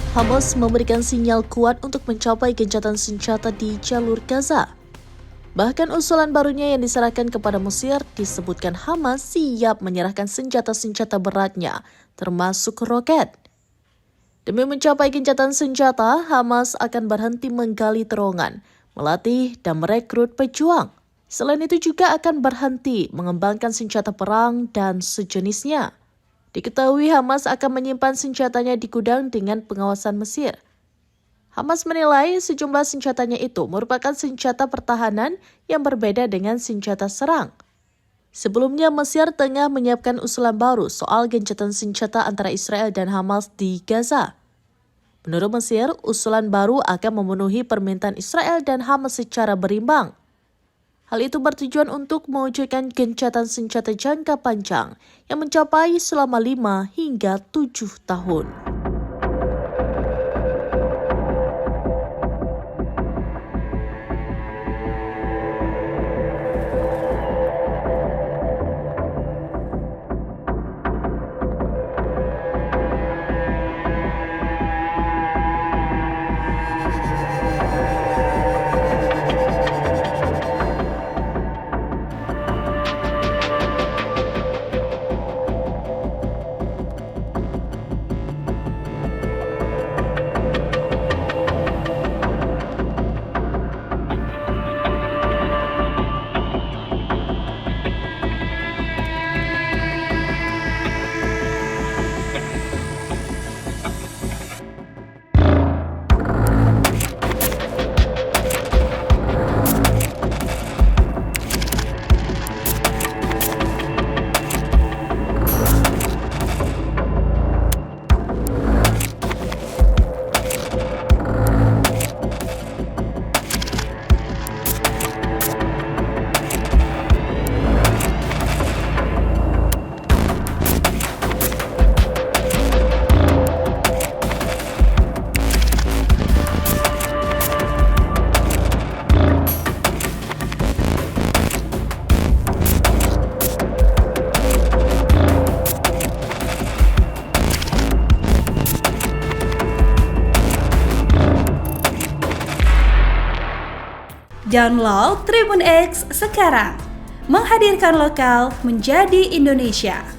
Hamas memberikan sinyal kuat untuk mencapai gencatan senjata di jalur Gaza. Bahkan usulan barunya yang diserahkan kepada Mesir disebutkan Hamas siap menyerahkan senjata-senjata beratnya, termasuk roket. Demi mencapai gencatan senjata, Hamas akan berhenti menggali terowongan, melatih dan merekrut pejuang. Selain itu juga akan berhenti mengembangkan senjata perang dan sejenisnya. Diketahui Hamas akan menyimpan senjatanya di gudang dengan pengawasan Mesir. Hamas menilai sejumlah senjatanya itu merupakan senjata pertahanan yang berbeda dengan senjata serang. Sebelumnya, Mesir tengah menyiapkan usulan baru soal gencatan senjata antara Israel dan Hamas di Gaza. Menurut Mesir, usulan baru akan memenuhi permintaan Israel dan Hamas secara berimbang. Hal itu bertujuan untuk mewujudkan gencatan senjata jangka panjang yang mencapai selama 5 hingga 7 tahun. Download Tribun X sekarang, menghadirkan lokal menjadi Indonesia.